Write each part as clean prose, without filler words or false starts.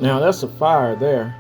Now that's a fire there.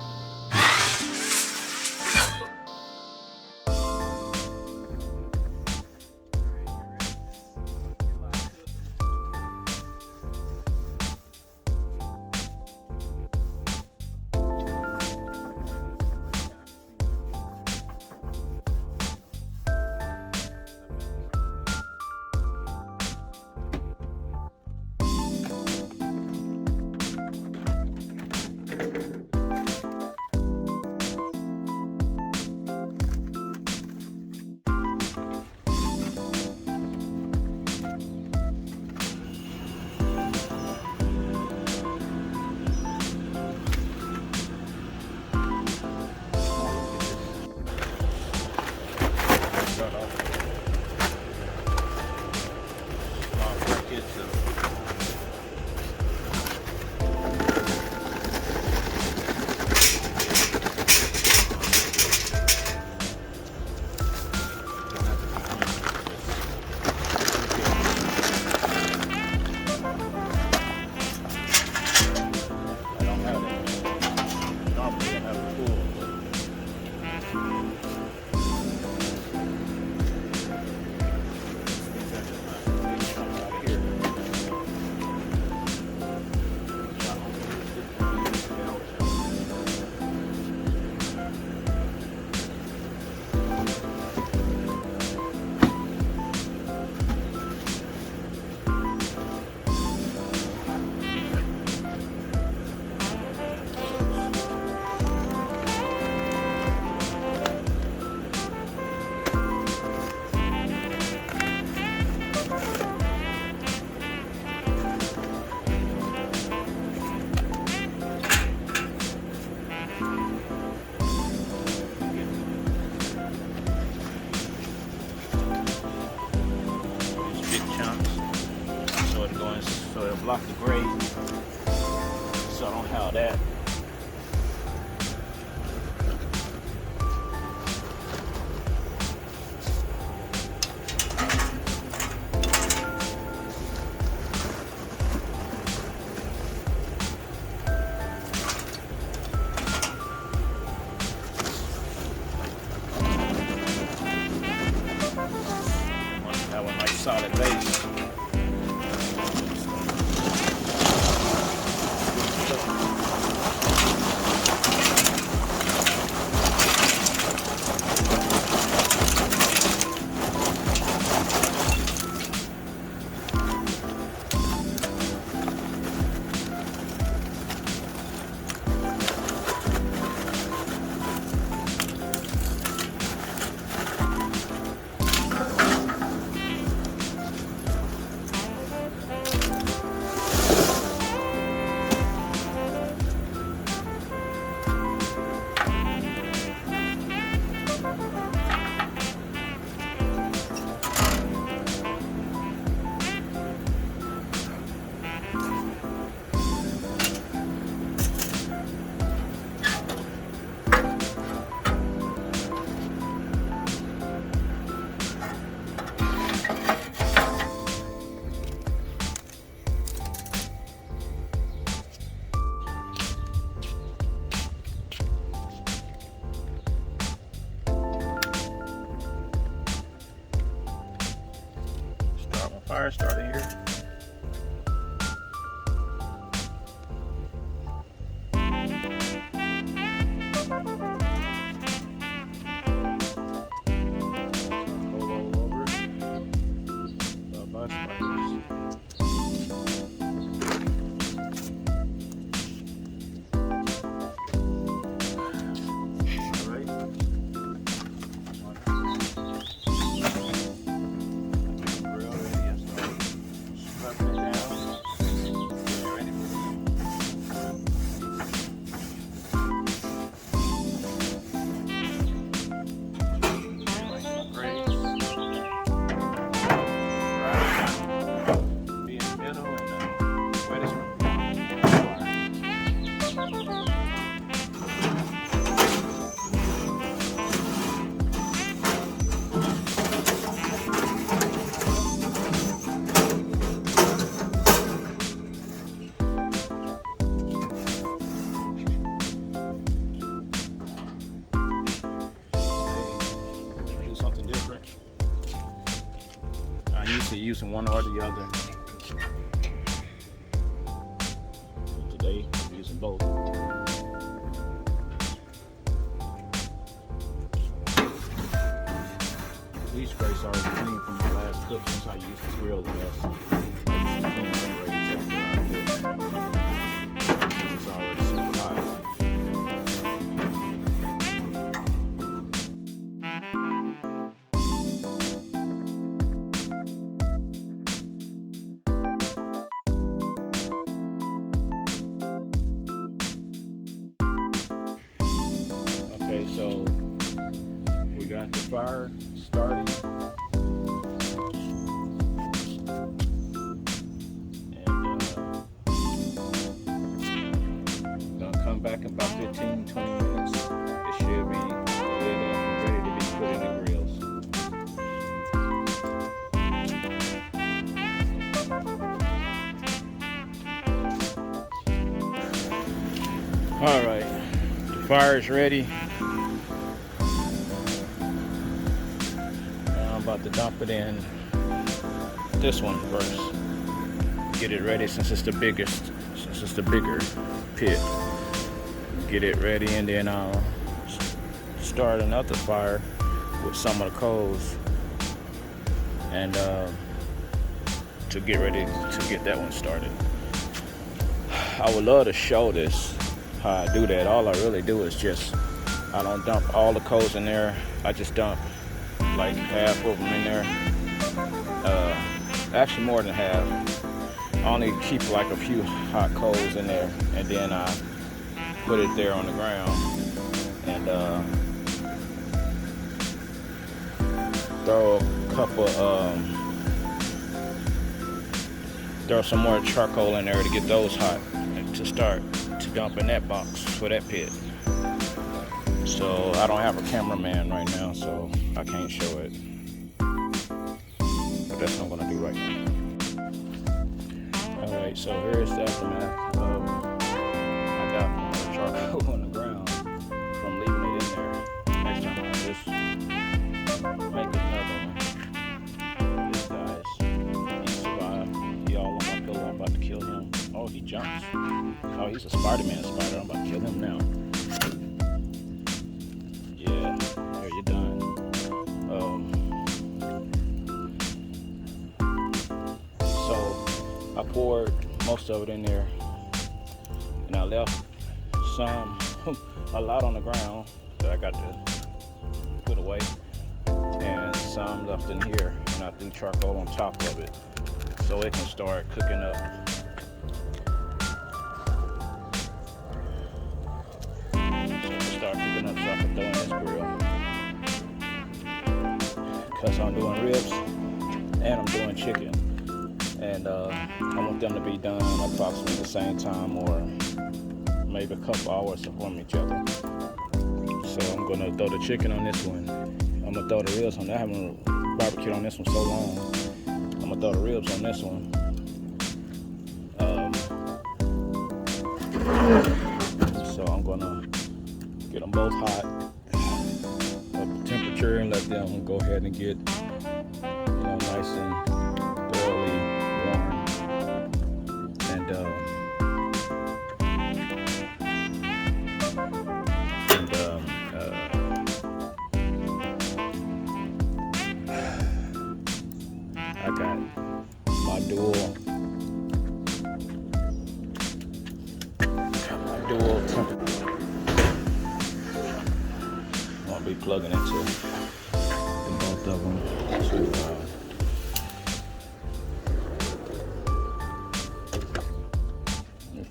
So it'll block the grazing, so I don't have that. Want to have a nice solid base. Fire starter here. So you're using one or the other. But today, I'm using both. These sprays are already clean from my last cook since I used the grill last. It's already super hot. Okay, so we got the fire starting. Back in about 15-20 minutes. It should be lit up and ready to be put in the grills. Alright, the fire is ready. Now I'm about to dump it in this one first. Get it ready since it's the bigger pit. Get it ready, and then I'll start another fire with some of the coals, and to get ready to get that one started. I would love to show this how I do that. All I really do is just, I don't dump all the coals in there. I just dump like half of them in there. Actually more than half. I only keep like a few hot coals in there, and then I put it there on the ground and throw a couple throw some more charcoal in there to get those hot and to start to dump in that box for that pit. So I don't have a cameraman right now, so I can't show it, but that's what I'm gonna do right now. Alright, so here's the aftermath. I got charcoal on the ground from leaving it in there. Next time I'll just make another one. This guy's, he survived. He all on my pillow. I'm about to kill him. Oh, he jumps. Oh, he's a Spider-Man spider. I'm about to kill him now. Yeah, there you're done. So I poured most of it in there, and I left a lot on the ground that I got to put away, and some left in here, and I threw charcoal on top of it so it can start cooking up. So it start cooking up so I can throw in this grill, because I'm doing ribs and I'm doing chicken, and I want them to be done approximately the same time, or maybe a couple hours from each other. So I'm gonna throw the chicken on this one. I'm gonna throw the ribs on that. I haven't barbecued on this one so long. I'm gonna throw the ribs on this one. So I'm gonna get them both hot up the temperature and let them go ahead and get nice and thoroughly warm. And I got my dual temperature. I'll be plugging into both of them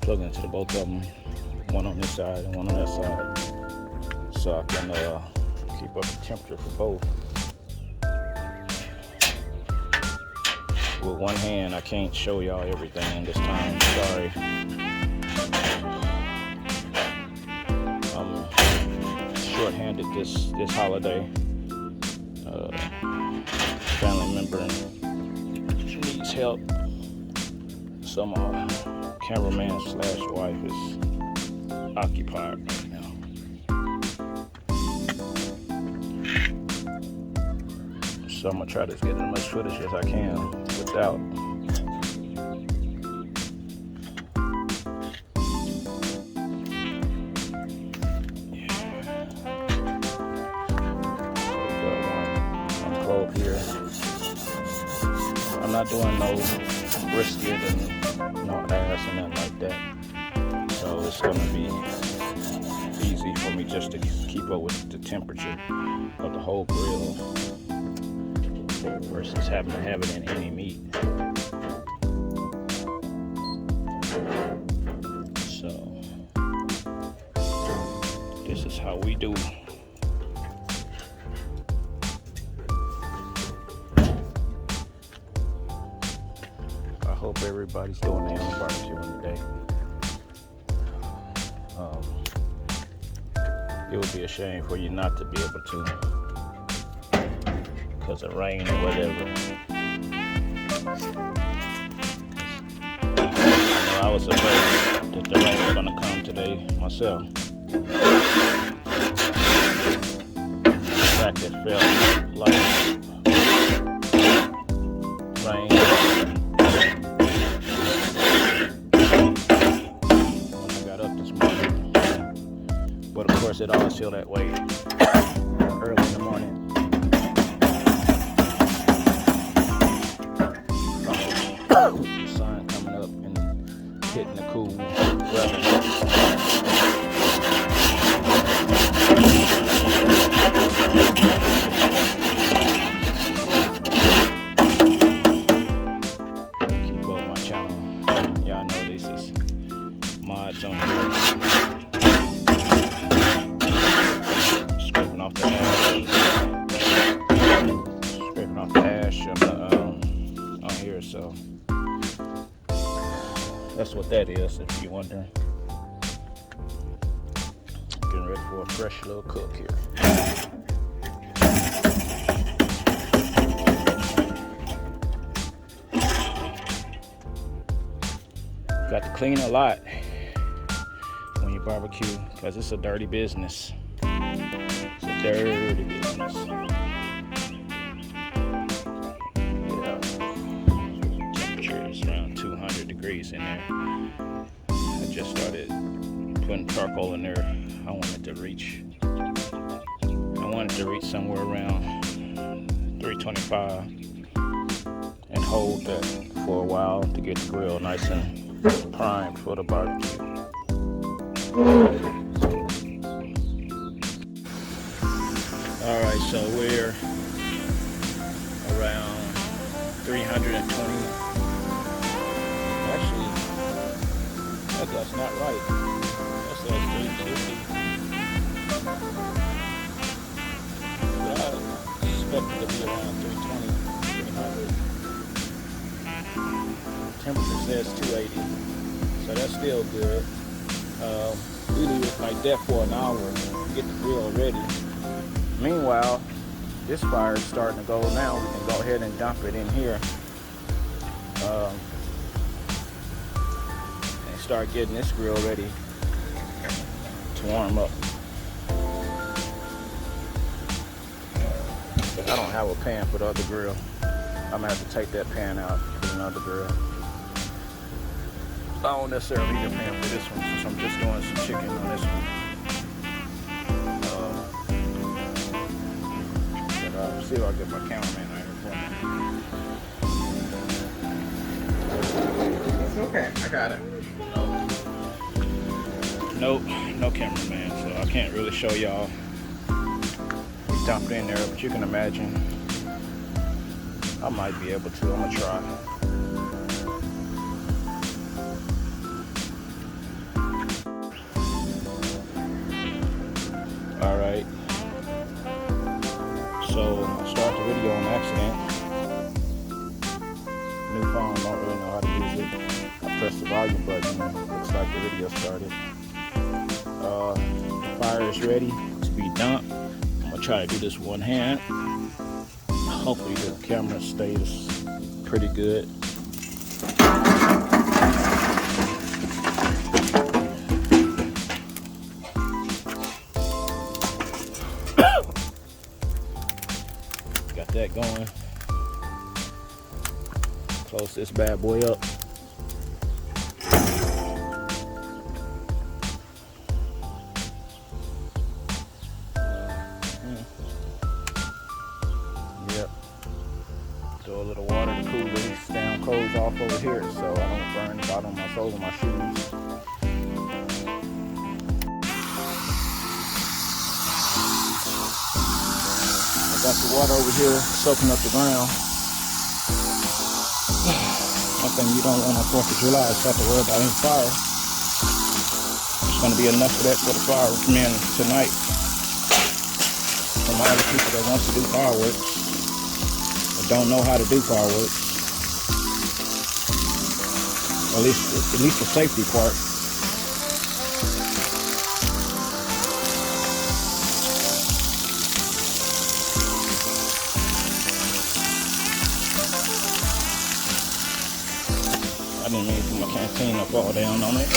plug into both of them, one on this side and one on that side, so I can keep up the temperature for both. With one hand, I can't show y'all everything this time. Sorry. I'm short-handed this holiday. Family member needs help. So my cameraman / wife is occupied right now. So I'm gonna try to get as much footage as I can. checked out. Here, I'm not doing no brisket and no ass and nothing like that, so it's gonna be easy for me just to keep up with the temperature of the whole grill versus having to have it in any meat. So this is how we do. I hope everybody's doing their own barbecuing today. It would be a shame for you not to be able to, because of rain or whatever. I was afraid that the rain was going to come today myself. In fact, it felt like rain. But of course, it always feels that way early in the morning. The sun coming up and hitting the cool weather. Keep up my channel. Y'all know this is mods on here. Scraping off the ash on here, so that's what that is, if you're wondering. Getting ready for a fresh little cook here. Got to clean a lot when you barbecue, because it's a dirty business. It's a dirty business. Yeah. Temperature is around 200 degrees in there. I just started putting charcoal in there. I wanted to reach somewhere around 325 and hold that for a while to get the grill nice and primed for the barbecue. Alright, so we're around 320. Actually, that's not right. That says 350. But I expect it to be around 320, 300. Temperature says 280, so that's still good. We leave it like that for an hour to get the grill ready. Meanwhile, this fire is starting to go now. We can go ahead and dump it in here and start getting this grill ready to warm up. But I don't have a pan for the other grill. I'm gonna have to take that pan out for another grill. I don't necessarily need a pan for this one, since I'm just doing some chicken on this one. See if I get my cameraman out here for me. It's okay, I got it. Nope, no cameraman, so I can't really show y'all. We dumped in there, but you can imagine. I might be able to, I'm gonna try. Alright. So I started the video on accident. New phone, don't really know how to use it. I pressed the volume button, looks like the video started. The fire is ready to be dumped. I'm gonna try to do this with one hand. Hopefully the camera stays pretty good. Got that going. Close this bad boy up. Yep. Throw a little water to cool these down coals off over here so I don't burn the bottom of my soles of my shoes. I got the water over here soaking up the ground. One thing you don't want on 4th of July is have to worry about any fire. There's going to be enough of that for the firemen tonight. From all the people that wants to do fireworks or don't know how to do fireworks. At least the safety part. I didn't mean for my canteen to fall down on it.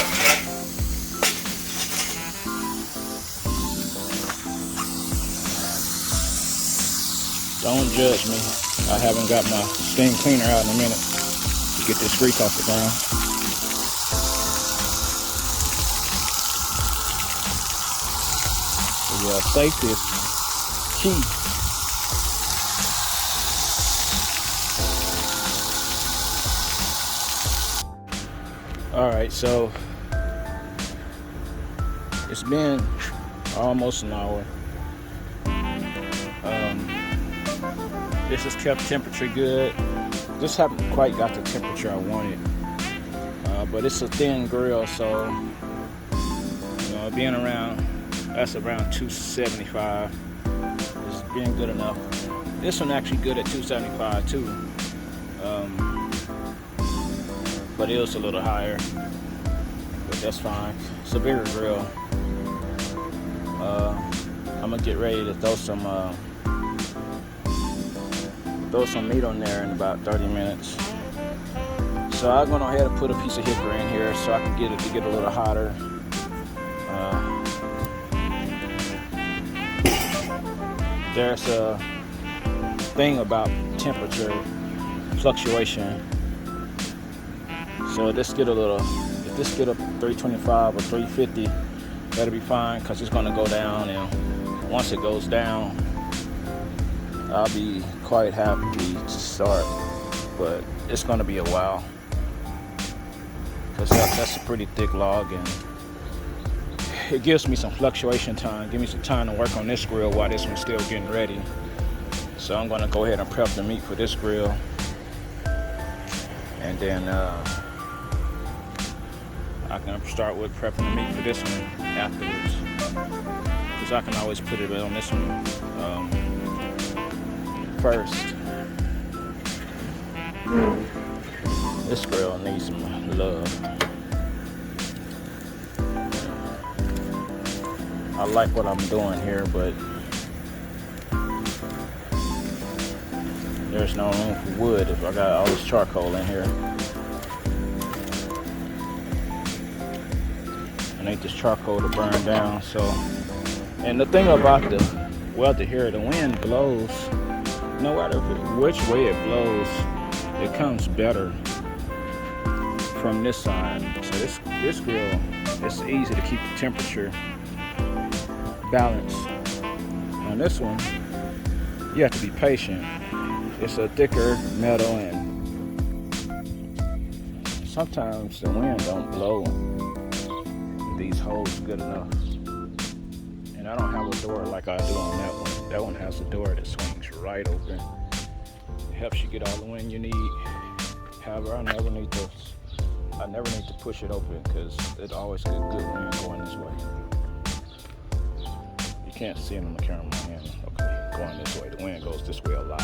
Don't judge me. I haven't got my steam cleaner out in a minute to get this grease off the ground. So yeah, safety is key. Alright, so it's been almost an hour. This has kept temperature good. This haven't quite got the temperature I wanted, but it's a thin grill, so being around, that's around 275 is being good enough. This one actually good at 275 too. But it was a little higher, but that's fine. It's a bigger grill. I'm gonna get ready to throw some meat on there in about 30 minutes. So I'm gonna go ahead and put a piece of hickory in here so I can get it to get a little hotter. There's a thing about temperature fluctuation. So if this get up 325 or 350, that'll be fine because it's gonna go down, and once it goes down, I'll be quite happy to start, but it's gonna be a while because that's a pretty thick log, and it gives me some fluctuation time, give me some time to work on this grill while this one's still getting ready. So I'm gonna go ahead and prep the meat for this grill, and then I can start with prepping the meat for this one afterwards, because I can always put it on this one first. This grill needs some love. I like what I'm doing here, but there's no room for wood if I got all this charcoal in here. I need this charcoal to burn down. So, and the thing about the weather here, the wind blows. No matter which way it blows, it comes better from this side. So this grill, it's easy to keep the temperature balanced. On this one, you have to be patient. It's a thicker metal, and sometimes the wind don't blow these holes good enough. And I don't have a door like I do on that one. That one has a door that swings right open. It helps you get all the wind you need. However, I never need to push it open because it always gets good wind going this way. You can't see it on the camera, man. Okay, going this way. The wind goes this way a lot.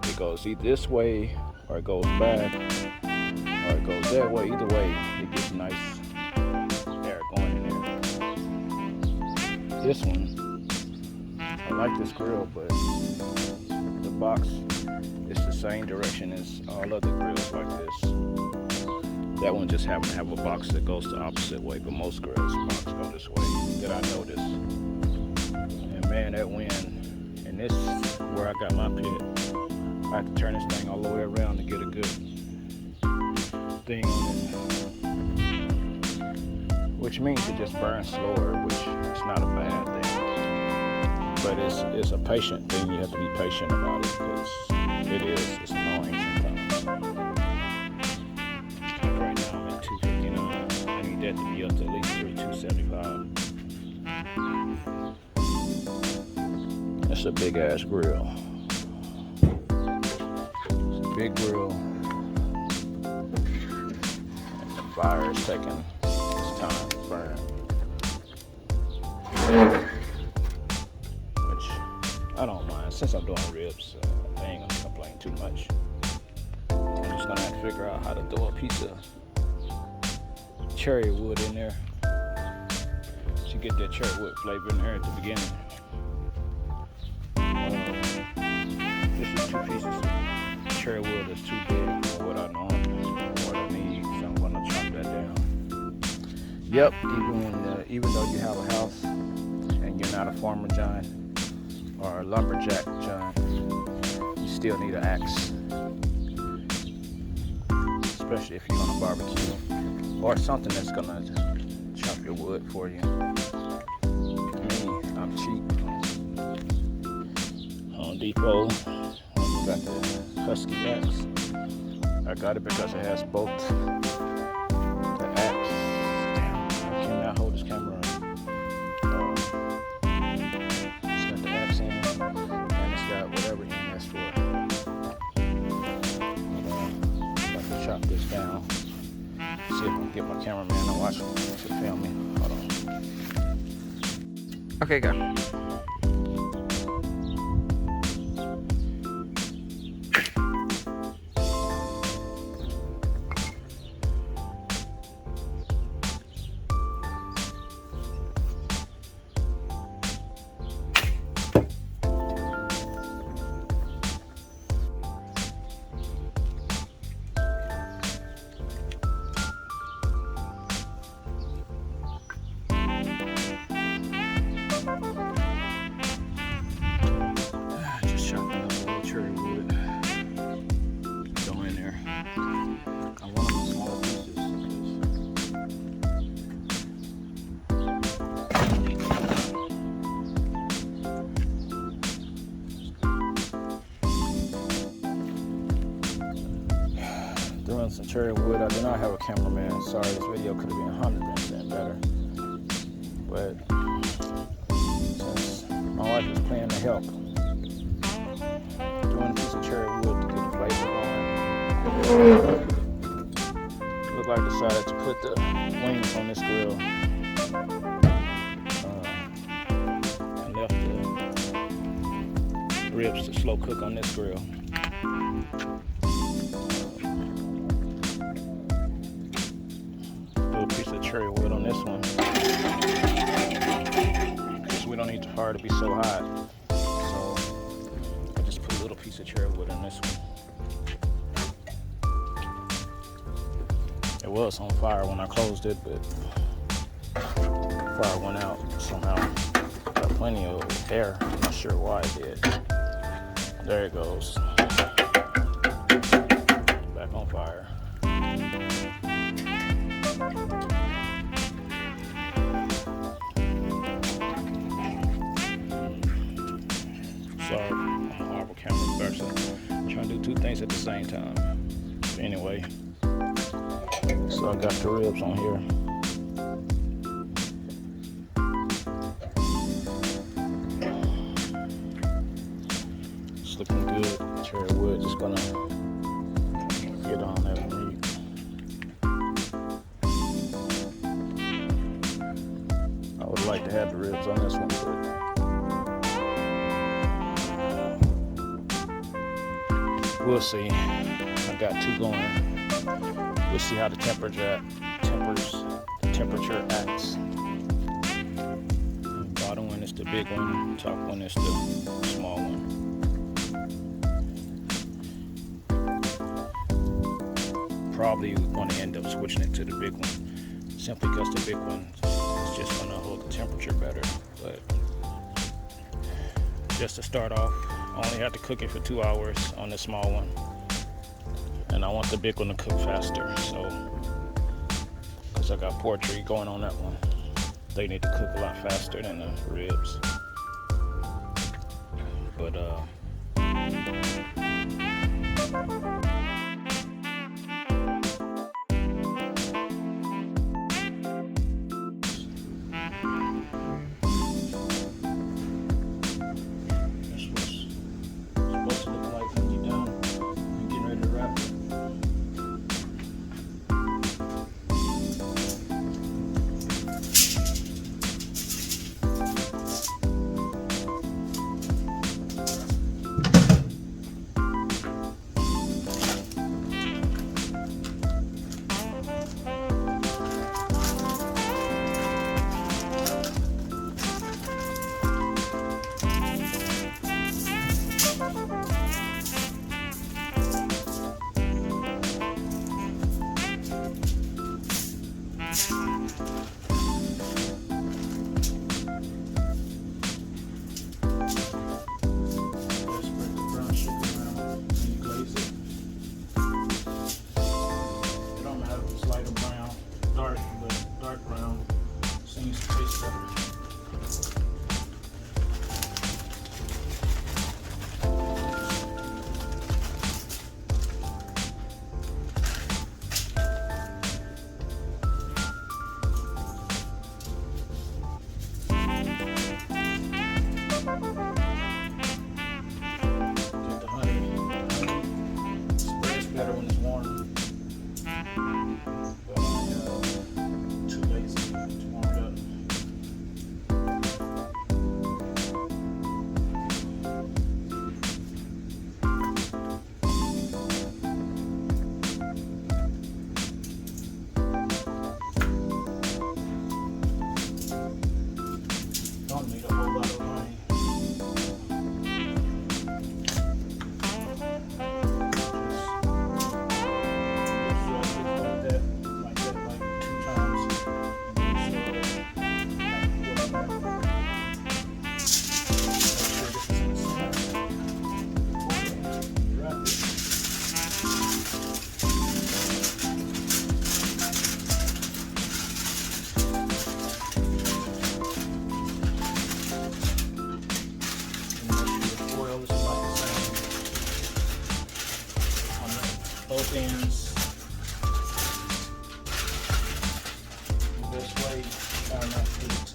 It goes either this way, or it goes back, or it goes that way. Either way, it gets nice air going in there. This one, I like this grill, but the box is the same direction as all other grills like this. That one just happens to have a box that goes the opposite way, but most grills box go this way, that I noticed. And man, that wind, and this where I got my pit, I have to turn this thing all the way around to get a good thing on it, which means it just burns slower, which is not a bad thing, but it's a patient thing. You have to be patient about it because it's annoying sometimes. Right now I'm at 259. I need that to be up to at least 275. That's a big ass grill. It's a big grill. And the fire is taking its time to burn. Which I don't mind. Since I'm doing ribs, I ain't gonna complain too much. I'm just gonna have to figure out how to throw a piece of cherry wood in there to get that cherry wood flavor in there at the beginning. This is 2 pieces of cherry wood that's too big for what I need, so I'm gonna chop that down. Yep, even though you have a house and you're not a farmer giant or a lumberjack giant, you still need an axe, especially if you're gonna barbecue or something that's gonna chop your wood for you. Me, I'm cheap. Home Depot, got the Husky axe. I got it because it has both the axe. I cannot hold this camera. It's got the axe in, and it's got whatever you asked for. I'm about to chop this down. See if I can get my cameraman to watch me to film me. Hold on. Okay, go. Doing some cherry wood. I do not have a cameraman. Sorry, this video could have been 100% better. But since my wife is planning to help, doing a piece of cherry wood to get the flavor going. Look like I decided to put the wings on this grill. I left the ribs to slow cook on this grill. Do a piece of cherry wood on this one, because we don't need the fire to be so hot. So I just put a little piece of cherry wood on this one. It was on fire when I closed it, but the fire went out somehow. Got plenty of air. I'm not sure why it did. There it goes. Back on fire. Sorry, I'm a horrible camera person. I'm trying to do 2 things at the same time. But anyway, so I got the ribs on here. It's looking good. Cherry wood, just gonna get on that meat. I would like to have the ribs on this one, but we'll see. I got 2 going. We'll see how the temperature acts. The bottom one is the big one, top one is the small one. Probably going to end up switching it to the big one, simply because the big one is just going to hold the temperature better. But just to start off, I only have to cook it for 2 hours on the small one, and I want the big one to cook faster. So, because I got poultry going on that one, they need to cook a lot faster than the ribs. But both ends. The best way, try not to get it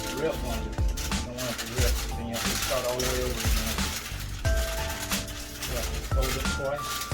to rip on it. You don't want it to rip, then you have to start all the way over again. You have to fold it twice.